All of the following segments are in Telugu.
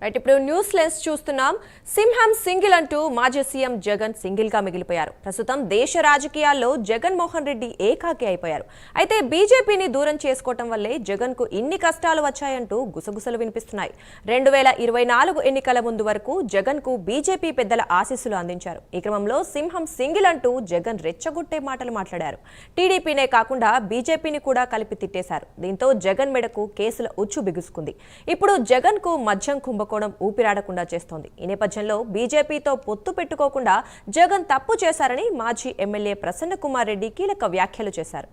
రైట్ ఇప్పుడు న్యూస్ లెన్స్ చూస్తున్నాం. సింహం సింగిల్ అంటూ మాజీ సీఎం జగన్ సింగిల్ గా మిగిలిపోయారు. ప్రస్తుతం దేశ రాజకీయాల్లో జగన్మోహన్ రెడ్డి ఏకాకి అయిపోయారు. అయితే బీజేపీని దూరం చేసుకోవటం వల్లే జగన్ కు ఇన్ని కష్టాలు వచ్చాయంటూ గుసగుసలు వినిపిస్తున్నాయి. 2024 ఎన్నికల ముందు వరకు జగన్ కు బీజేపీ పెద్దల ఆశీస్సులు అందించారు. ఈ క్రమంలో సింహం సింగిల్ అంటూ జగన్ రెచ్చగొట్టే మాటలు మాట్లాడారు. టీడీపీనే కాకుండా బీజేపీని కూడా కలిపి తిట్టేశారు. దీంతో జగన్ మెడకు కేసుల ఉచ్చు బిగుసుకుంది. ఇప్పుడు జగన్ కు మద్యం కుంభకోణం ఊపిరాడకుండా చేస్తోంది. ఈ నేపథ్యంలో బీజేపీతో పొత్తు పెట్టుకోకుండా జగన్ తప్పు చేశారని మాజీ ఎమ్మెల్యే ప్రసన్న కుమార్ రెడ్డి కీలక వ్యాఖ్యలు చేశారు.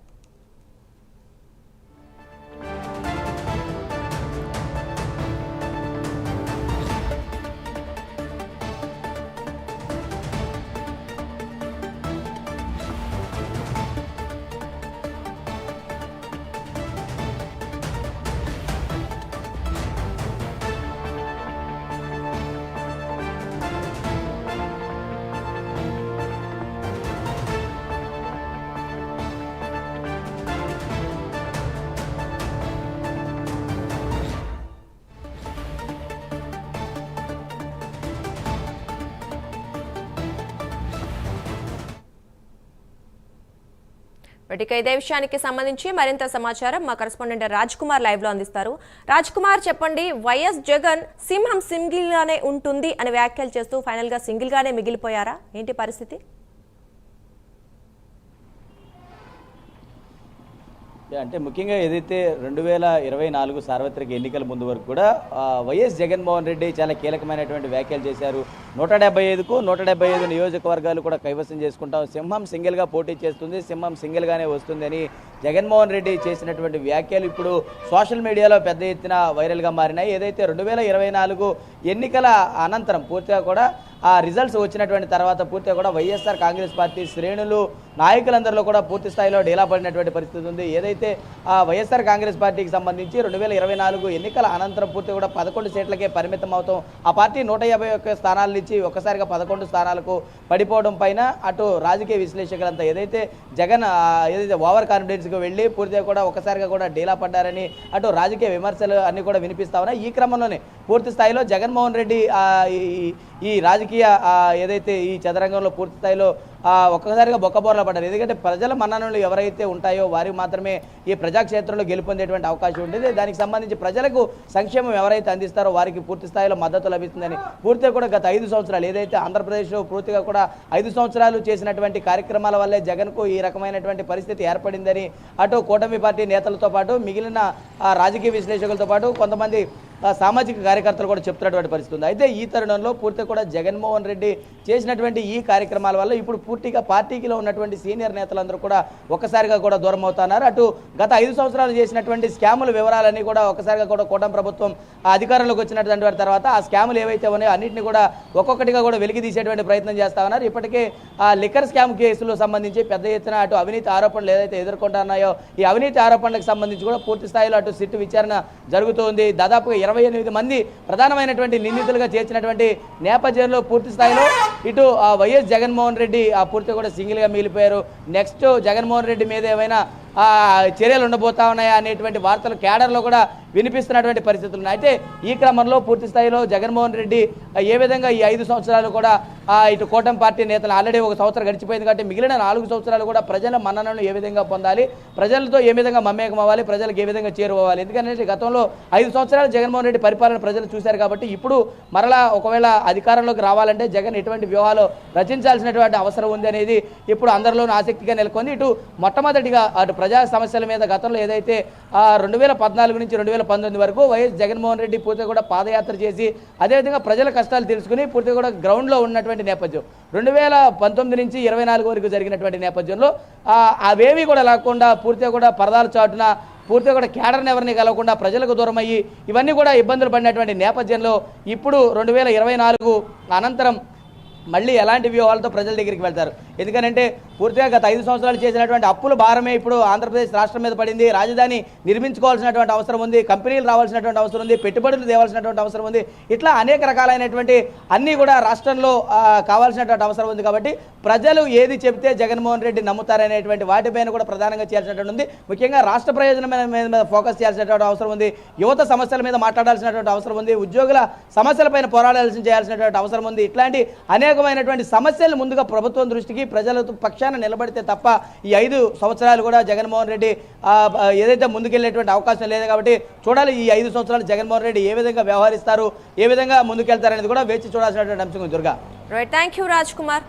ఇదే విషయానికి సంబంధించి మరింత సమాచారం మా కరెస్పాండెంట్ రాజ్ కుమార్ లైవ్ లో అందిస్తారు. రాజ్ కుమార్, చెప్పండి, వైఎస్ జగన్ సింహం సింగిల్ గానే ఉంటుంది అని వ్యాఖ్యలు చేస్తూ ఫైనల్ గా సింగిల్ గానే మిగిలిపోయారా? ఏంటి పరిస్థితి? అంటే ముఖ్యంగా ఏదైతే 2024 సార్వత్రిక ఎన్నికల ముందు వరకు కూడా వైఎస్ జగన్మోహన్ రెడ్డి చాలా కీలకమైనటువంటి వ్యాఖ్యలు చేశారు. 175కు 175 నియోజకవర్గాలు కూడా కైవసం చేసుకుంటాం, సింహం సింగిల్గా పోటీ చేస్తుంది, సింహం సింగిల్గానే వస్తుంది అని జగన్మోహన్ రెడ్డి చేసినటువంటి వ్యాఖ్యలు ఇప్పుడు సోషల్ మీడియాలో పెద్ద ఎత్తున వైరల్గా మారినాయి. ఏదైతే 2024 ఎన్నికల అనంతరం పూర్తిగా కూడా ఆ రిజల్ట్స్ వచ్చినటువంటి తర్వాత పూర్తిగా కూడా వైఎస్ఆర్ కాంగ్రెస్ పార్టీ శ్రేణులు నాయకులందరిలో కూడా పూర్తి స్థాయిలో డీలా పడినటువంటి పరిస్థితి ఉంది. ఏదైతే ఆ వైఎస్ఆర్ కాంగ్రెస్ పార్టీకి సంబంధించి 2024 ఎన్నికల అనంతరం పూర్తిగా కూడా 11 సీట్లకే పరిమితం అవుతాం, ఆ పార్టీ 151 స్థానాల నుంచి ఒక్కసారిగా 11 స్థానాలకు పడిపోవడం పైన అటు రాజకీయ విశ్లేషకులంతా ఏదైతే జగన్ ఏదైతే ఓవర్ కాన్ఫిడెన్స్గా వెళ్ళి పూర్తిగా కూడా ఒక్కసారిగా కూడా డీలా పడ్డారని అటు రాజకీయ విమర్శలు అన్ని కూడా వినిపిస్తా ఉన్నాయి. ఈ క్రమంలోనే పూర్తి స్థాయిలో జగన్మోహన్ రెడ్డి ఈ రాజకీయ ఏదైతే ఈ చదరంగంలో పూర్తి స్థాయిలో ఒక్కసారిగా బొక్కబోర్ల పడ్డారు. ఎందుకంటే ప్రజల మన్ననలు ఎవరైతే ఉంటాయో వారికి మాత్రమే ఈ ప్రజాక్షేత్రంలో గెలుపొందేటువంటి అవకాశం ఉండేది. దానికి సంబంధించి ప్రజలకు సంక్షేమం ఎవరైతే అందిస్తారో వారికి పూర్తి స్థాయిలో మద్దతు లభిస్తుందని పూర్తిగా కూడా గత 5 సంవత్సరాలు ఏదైతే ఆంధ్రప్రదేశ్లో పూర్తిగా కూడా 5 సంవత్సరాలు చేసినటువంటి కార్యక్రమాల వల్లే జగన్కు ఈ రకమైనటువంటి పరిస్థితి ఏర్పడిందని అటు కూటమి పార్టీ నేతలతో పాటు మిగిలిన రాజకీయ విశ్లేషకులతో పాటు కొంతమంది సామాజిక కార్యకర్తలు కూడా చెప్తున్నటువంటి పరిస్థితి ఉంది. అయితే ఈ తరుణంలో పూర్తిగా కూడా జగన్మోహన్ రెడ్డి చేసినటువంటి ఈ కార్యక్రమాల వల్ల ఇప్పుడు పూర్తిగా పార్టీలో ఉన్నటువంటి సీనియర్ నేతలందరూ కూడా ఒక్కసారిగా కూడా దూరం అవుతున్నారు. అటు గత 5 సంవత్సరాలు చేసినటువంటి స్కాముల వివరాలన్నీ కూడా ఒక్కసారిగా కూడా కూటమి ప్రభుత్వం అధికారంలోకి వచ్చినటువంటి తర్వాత ఆ స్కాములు ఏవైతే ఉన్నాయో అన్నింటినీ కూడా ఒక్కొక్కటిగా కూడా వెలికి తీసేటువంటి ప్రయత్నం చేస్తా ఉన్నారు. ఇప్పటికే ఆ లిక్కర్ స్కామ్ కేసులకు సంబంధించి పెద్ద ఎత్తున అటు అవినీతి ఆరోపణలు ఏదైతే ఎదుర్కొంటున్నాయో ఈ అవినీతి ఆరోపణలకు సంబంధించి కూడా పూర్తి స్థాయిలో అటు సిట్టు విచారణ జరుగుతోంది. దాదాపుగా 28 మంది ప్రధానమైనటువంటి నిందితులుగా చేర్చినటువంటి నేపథ్యంలో పూర్తి స్థాయిలో ఇటు వైఎస్ జగన్మోహన్ రెడ్డి పూర్తిగా కూడా సింగిల్గా మిగిలిపోయారు. నెక్స్ట్ జగన్మోహన్ రెడ్డి మీద ఏమైనా చర్యలు ఉండబోతా ఉన్నాయా అనేటువంటి వార్తలు కేడర్లో కూడా వినిపిస్తున్నటువంటి పరిస్థితులు ఉన్నాయి. అయితే ఈ క్రమంలో పూర్తి స్థాయిలో జగన్మోహన్ రెడ్డి ఏ విధంగా ఈ 5 సంవత్సరాలు కూడా ఇటు కూటమి పార్టీ నేతలు ఆల్రెడీ 1 సంవత్సరం గడిచిపోయింది కాబట్టి మిగిలిన 4 సంవత్సరాలు కూడా ప్రజల మన్ననను ఏ విధంగా పొందాలి, ప్రజలతో ఏ విధంగా మమేకం అవ్వాలి, ప్రజలకు ఏ విధంగా చేరుకోవాలి. ఎందుకంటే గతంలో 5 సంవత్సరాలు జగన్మోహన్ రెడ్డి పరిపాలన ప్రజలు చూశారు కాబట్టి ఇప్పుడు మరలా ఒకవేళ అధికారంలోకి రావాలంటే జగన్ ఎటువంటి వ్యూహాలు రచించాల్సినటువంటి అవసరం ఉంది అనేది ఇప్పుడు అందరిలోనూ ఆసక్తిగా నెలకొంది. ఇటు మొట్టమొదటిగా అటు ప్రజా సమస్యల మీద గతంలో ఏదైతే 2014 నుంచి 2019 వరకు వైఎస్ జగన్మోహన్ రెడ్డి పూర్తిగా కూడా పాదయాత్ర చేసి అదేవిధంగా ప్రజల కష్టాలు తెలుసుకుని పూర్తిగా కూడా గ్రౌండ్లో ఉన్నటువంటి నేపథ్యం 2019 నుంచి 24 వరకు జరిగినటువంటి నేపథ్యంలో అవేవి కూడా లేకుండా పూర్తిగా కూడా పరదాల చాటున పూర్తిగా కూడా కేడర్ని ఎవరిని కలవకుండా ప్రజలకు దూరం అయ్యి ఇవన్నీ కూడా ఇబ్బందులు పడినటువంటి నేపథ్యంలో ఇప్పుడు 2024 అనంతరం మళ్ళీ ఎలాంటి వ్యూహాలతో ప్రజల దగ్గరికి వెళ్తారు. ఎందుకంటే పూర్తిగా గత 5 సంవత్సరాలు చేసినటువంటి అప్పుల భారమే ఇప్పుడు ఆంధ్రప్రదేశ్ రాష్ట్రం మీద పడింది. రాజధాని నిర్మించుకోవాల్సినటువంటి అవసరం ఉంది, కంపెనీలు రావాల్సినటువంటి అవసరం ఉంది, పెట్టుబడులు తేవాల్సినటువంటి అవసరం ఉంది. ఇట్లా అనేక రకాలైనటువంటి అన్నీ కూడా రాష్ట్రంలో కావాల్సినటువంటి అవసరం ఉంది. కాబట్టి ప్రజలు ఏది చెబితే జగన్మోహన్ రెడ్డి నమ్ముతారనేటువంటి వాటిపైన కూడా ప్రధానంగా చేయాల్సినటువంటి ఉంది. ముఖ్యంగా రాష్ట్ర ప్రయోజనం మీద ఫోకస్ చేయాల్సినటువంటి అవసరం ఉంది. యువత సమస్యల మీద మాట్లాడాల్సినటువంటి అవసరం ఉంది. ఉద్యోగుల సమస్యలపైన చేయాల్సినటువంటి అవసరం ఉంది. ఇట్లాంటి అనేకమైనటువంటి సమస్యలు ముందుగా ప్రభుత్వం దృష్టికి ప్రజల పక్షాన నిలబడితే తప్ప ఈ 5 సంవత్సరాలు కూడా జగన్మోహన్ రెడ్డి ఏదైతే ముందుకెళ్లేటువంటి అవకాశం లేదు. కాబట్టి చూడాలి ఈ 5 సంవత్సరాలు జగన్మోహన్ రెడ్డి ఏ విధంగా వ్యవహరిస్తారు, ఏ విధంగా ముందుకెళ్తారనేది కూడా వేచి చూడాల్సినటువంటి అంశం. Durga, thank you Raj Kumar.